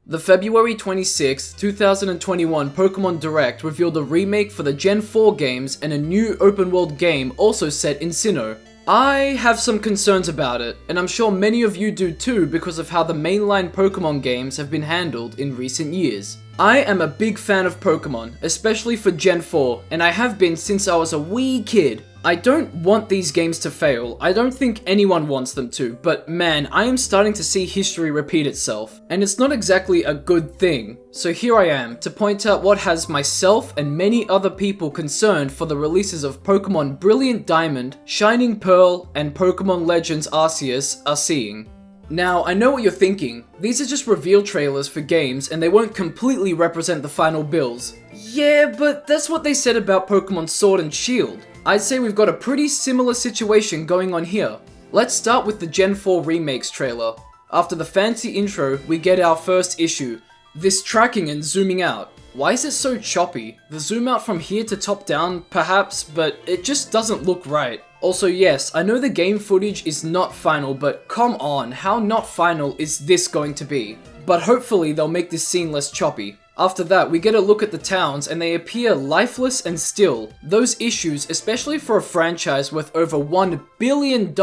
The February 26, 2021 Pokemon Direct revealed a remake for the Gen 4 games and a new open-world game also set in Sinnoh. I have some concerns about it, and I'm sure many of you do too because of how the mainline Pokemon games have been handled in recent years. I am a big fan of Pokemon, especially for Gen 4, and I have been since I was a wee kid. I don't want these games to fail, I don't think anyone wants them to, but man, I am starting to see history repeat itself, and it's not exactly a good thing. So here I am, to point out what has myself and many other people concerned for the releases of Pokemon Brilliant Diamond, Shining Pearl, and Pokemon Legends Arceus are seeing. Now, I know what you're thinking, these are just reveal trailers for games and they won't completely represent the final builds. Yeah, but that's what they said about Pokemon Sword and Shield. I'd say we've got a pretty similar situation going on here. Let's start with the Gen 4 Remakes trailer. After the fancy intro, we get our first issue. This tracking and zooming out. Why is it so choppy? The zoom out from here to top down, perhaps, but it just doesn't look right. Also yes, I know the game footage is not final, but come on, how not final is this going to be? But hopefully they'll make this scene less choppy. After that, we get a look at the towns and they appear lifeless and still. Those issues, especially for a franchise worth over $1 billion,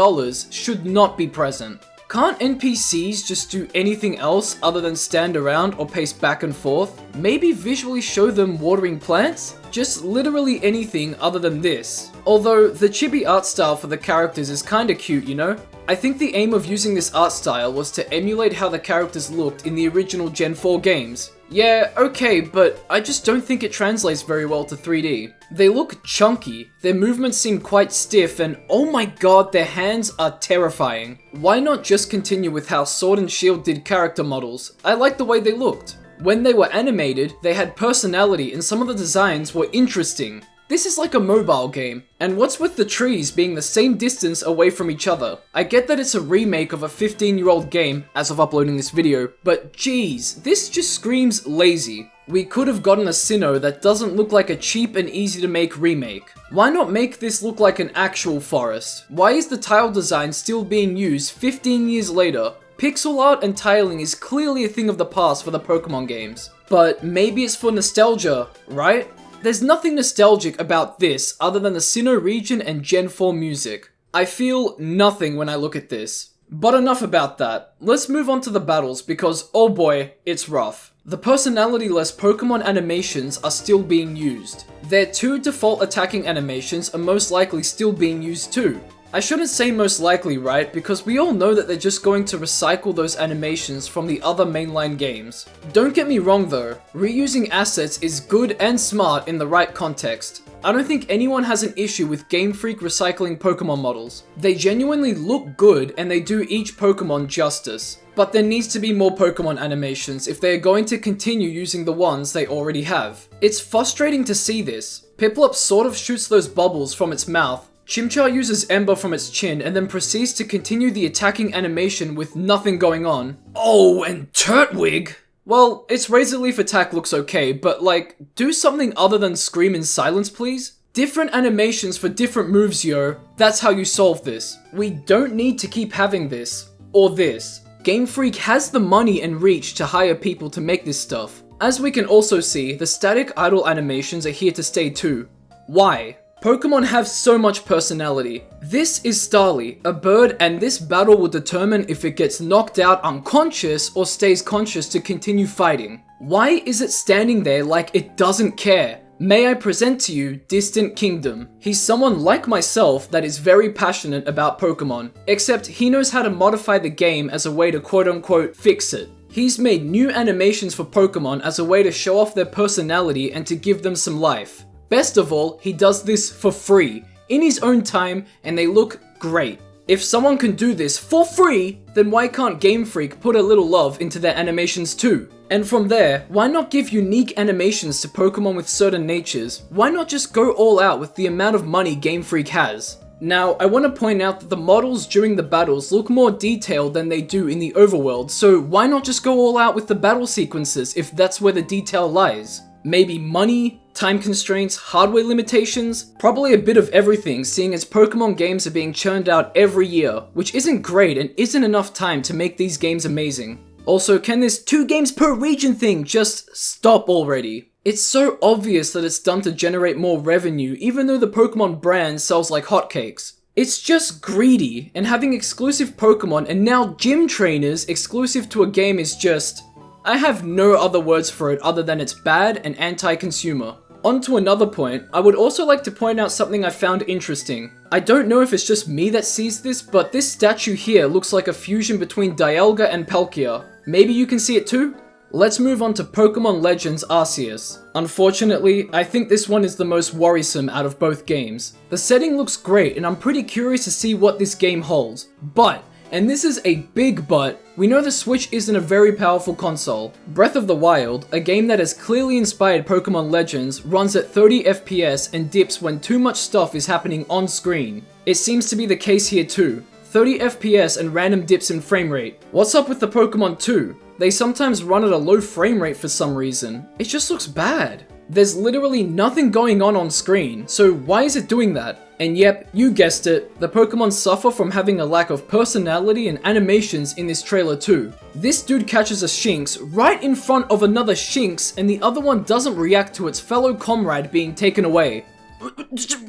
should not be present. Can't NPCs just do anything else other than stand around or pace back and forth? Maybe visually show them watering plants? Just literally anything other than this. Although, the chibi art style for the characters is kinda cute, you know? I think the aim of using this art style was to emulate how the characters looked in the original Gen 4 games. Yeah, okay, but I just don't think it translates very well to 3D. They look chunky, their movements seem quite stiff, and oh my god, their hands are terrifying. Why not just continue with how Sword and Shield did character models? I like the way they looked. When they were animated, they had personality and some of the designs were interesting. This is like a mobile game, and what's with the trees being the same distance away from each other? I get that it's a remake of a 15-year-old game, as of uploading this video, but geez, this just screams lazy. We could have gotten a Sinnoh that doesn't look like a cheap and easy to make remake. Why not make this look like an actual forest? Why is the tile design still being used 15 years later? Pixel art and tiling is clearly a thing of the past for the Pokemon games. But maybe it's for nostalgia, right? There's nothing nostalgic about this other than the Sinnoh region and Gen 4 music. I feel nothing when I look at this. But enough about that. Let's move on to the battles because, oh boy, it's rough. The personality-less Pokemon animations are still being used. Their 2 default attacking animations are most likely still being used too. I shouldn't say most likely, right, because we all know that they're just going to recycle those animations from the other mainline games. Don't get me wrong though, reusing assets is good and smart in the right context. I don't think anyone has an issue with Game Freak recycling Pokemon models. They genuinely look good and they do each Pokemon justice. But there needs to be more Pokemon animations if they are going to continue using the ones they already have. It's frustrating to see this. Piplup sort of shoots those bubbles from its mouth, Chimchar uses Ember from its chin and then proceeds to continue the attacking animation with nothing going on. Oh, and Turtwig! Well, its Razor Leaf attack looks okay, but like, do something other than scream in silence please? Different animations for different moves, yo. That's how you solve this. We don't need to keep having this. Or this. Game Freak has the money and reach to hire people to make this stuff. As we can also see, the static idle animations are here to stay too. Why? Pokemon have so much personality. This is Starly, a bird, and this battle will determine if it gets knocked out unconscious or stays conscious to continue fighting. Why is it standing there like it doesn't care? May I present to you Distant Kingdom. He's someone like myself that is very passionate about Pokemon, except he knows how to modify the game as a way to quote-unquote fix it. He's made new animations for Pokemon as a way to show off their personality and to give them some life. Best of all, he does this for free, in his own time, and they look great. If someone can do this for free, then why can't Game Freak put a little love into their animations too? And from there, why not give unique animations to Pokemon with certain natures? Why not just go all out with the amount of money Game Freak has? Now, I want to point out that the models during the battles look more detailed than they do in the overworld, so why not just go all out with the battle sequences if that's where the detail lies? Maybe money, time constraints, hardware limitations, probably a bit of everything seeing as Pokemon games are being churned out every year, which isn't great and isn't enough time to make these games amazing. Also, can this 2 games per region thing just stop already? It's so obvious that it's done to generate more revenue, even though the Pokemon brand sells like hotcakes. It's just greedy, and having exclusive Pokemon and now gym trainers exclusive to a game is just... I have no other words for it other than it's bad and anti-consumer. On to another point, I would also like to point out something I found interesting. I don't know if it's just me that sees this, but this statue here looks like a fusion between Dialga and Palkia. Maybe you can see it too? Let's move on to Pokemon Legends Arceus. Unfortunately, I think this one is the most worrisome out of both games. The setting looks great and I'm pretty curious to see what this game holds. But, and this is a big but, we know the Switch isn't a very powerful console. Breath of the Wild, a game that has clearly inspired Pokemon Legends, runs at 30 FPS and dips when too much stuff is happening on screen. It seems to be the case here too. 30 FPS and random dips in frame rate. What's up with the Pokemon 2? They sometimes run at a low frame rate for some reason. It just looks bad. There's literally nothing going on screen, so why is it doing that? And yep, you guessed it, the Pokemon suffer from having a lack of personality and animations in this trailer too. This dude catches a Shinx right in front of another Shinx and the other one doesn't react to its fellow comrade being taken away.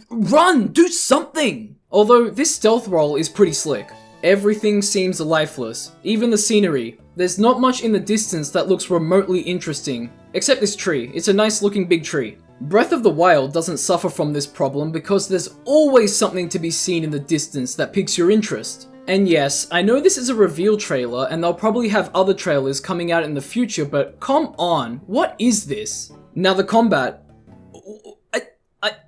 Run! Do something! Although this stealth roll is pretty slick. Everything seems lifeless, even the scenery. There's not much in the distance that looks remotely interesting, except this tree. It's a nice looking big tree. Breath of the Wild doesn't suffer from this problem because there's always something to be seen in the distance that piques your interest. And yes, I know this is a reveal trailer and they'll probably have other trailers coming out in the future, but come on, what is this? Now the combat.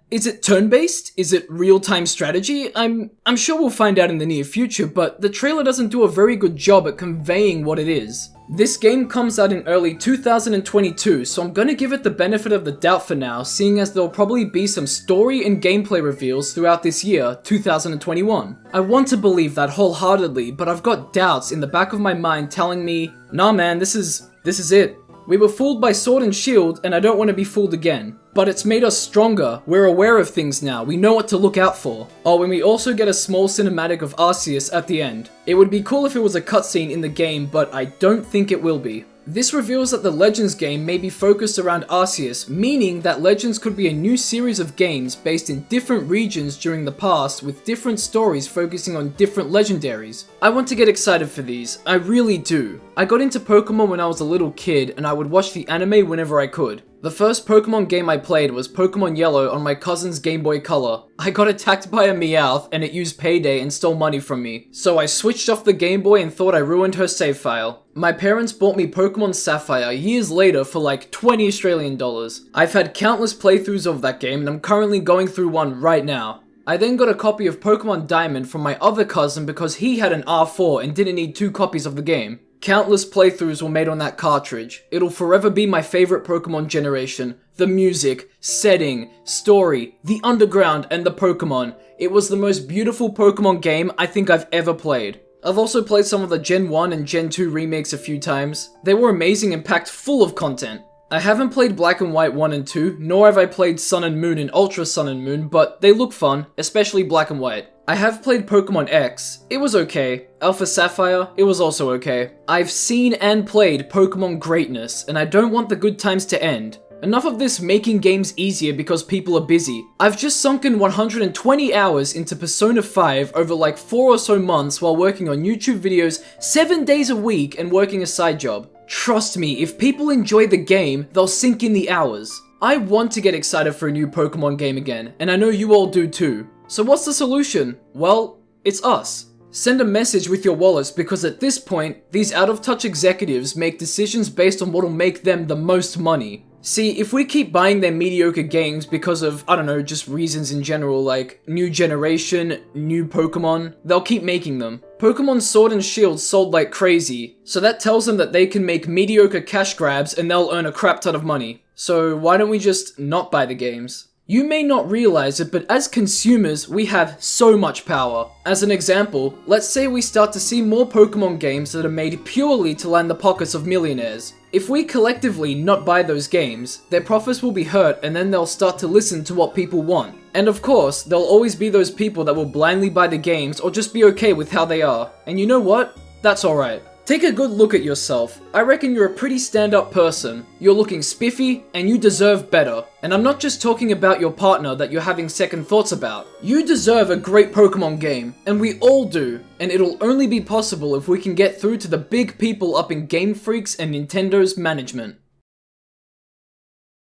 Is it turn-based? Is it real-time strategy? I'm sure we'll find out in the near future, but the trailer doesn't do a very good job at conveying what it is. This game comes out in early 2022, so I'm gonna give it the benefit of the doubt for now, seeing as there'll probably be some story and gameplay reveals throughout this year, 2021. I want to believe that wholeheartedly, but I've got doubts in the back of my mind telling me, nah man, this is it. We were fooled by Sword and Shield, and I don't want to be fooled again. But it's made us stronger, we're aware of things now, we know what to look out for. Oh, and we also get a small cinematic of Arceus at the end. It would be cool if it was a cutscene in the game, but I don't think it will be. This reveals that the Legends game may be focused around Arceus, meaning that Legends could be a new series of games based in different regions during the past with different stories focusing on different legendaries. I want to get excited for these, I really do. I got into Pokemon when I was a little kid and I would watch the anime whenever I could. The first Pokemon game I played was Pokemon Yellow on my cousin's Game Boy Color. I got attacked by a Meowth and it used Payday and stole money from me. So I switched off the Game Boy and thought I ruined her save file. My parents bought me Pokemon Sapphire years later for like 20 Australian dollars. I've had countless playthroughs of that game and I'm currently going through one right now. I then got a copy of Pokemon Diamond from my other cousin because he had an R4 and didn't need 2 copies of the game. Countless playthroughs were made on that cartridge. It'll forever be my favorite Pokemon generation. The music, setting, story, the underground, and the Pokemon. It was the most beautiful Pokemon game I think I've ever played. I've also played some of the Gen 1 and Gen 2 remakes a few times. They were amazing and packed full of content. I haven't played Black and White 1 and 2, nor have I played Sun and Moon and Ultra Sun and Moon, but they look fun, especially Black and White. I have played Pokemon X, it was okay. Alpha Sapphire, it was also okay. I've seen and played Pokemon greatness, and I don't want the good times to end. Enough of this making games easier because people are busy. I've just sunken 120 hours into Persona 5 over like 4 or so months while working on YouTube videos 7 days a week and working a side job. Trust me, if people enjoy the game, they'll sink in the hours. I want to get excited for a new Pokemon game again, and I know you all do too. So what's the solution? Well, it's us. Send a message with your wallets because at this point, these out-of-touch executives make decisions based on what'll make them the most money. See, if we keep buying their mediocre games because of, I don't know, just reasons in general like new generation, new Pokemon, they'll keep making them. Pokemon Sword and Shield sold like crazy, so that tells them that they can make mediocre cash grabs and they'll earn a crap ton of money. So why don't we just not buy the games? You may not realize it, but as consumers, we have so much power. As an example, let's say we start to see more Pokemon games that are made purely to line the pockets of millionaires. If we collectively not buy those games, their profits will be hurt and then they'll start to listen to what people want. And of course, there'll always be those people that will blindly buy the games or just be okay with how they are. And you know what? That's alright. Take a good look at yourself. I reckon you're a pretty stand-up person. You're looking spiffy, and you deserve better. And I'm not just talking about your partner that you're having second thoughts about. You deserve a great Pokemon game, and we all do. And it'll only be possible if we can get through to the big people up in Game Freak's and Nintendo's management.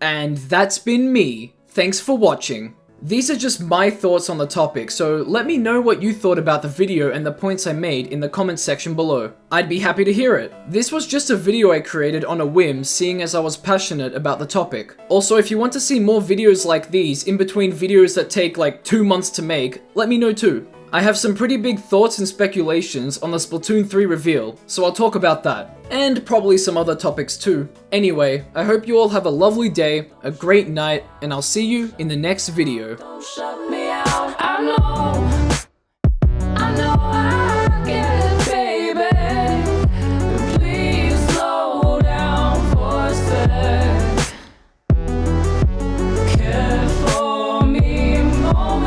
And that's been me. Thanks for watching. These are just my thoughts on the topic, so let me know what you thought about the video and the points I made in the comments section below. I'd be happy to hear it. This was just a video I created on a whim, seeing as I was passionate about the topic. Also, if you want to see more videos like these, in between videos that take like 2 months to make, let me know too. I have some pretty big thoughts and speculations on the Splatoon 3 reveal, so I'll talk about that. And probably some other topics too. Anyway, I hope you all have a lovely day, a great night, and I'll see you in the next video. Don't shut me out, I know I get it, baby. Please slow down for a sec. Care for me more.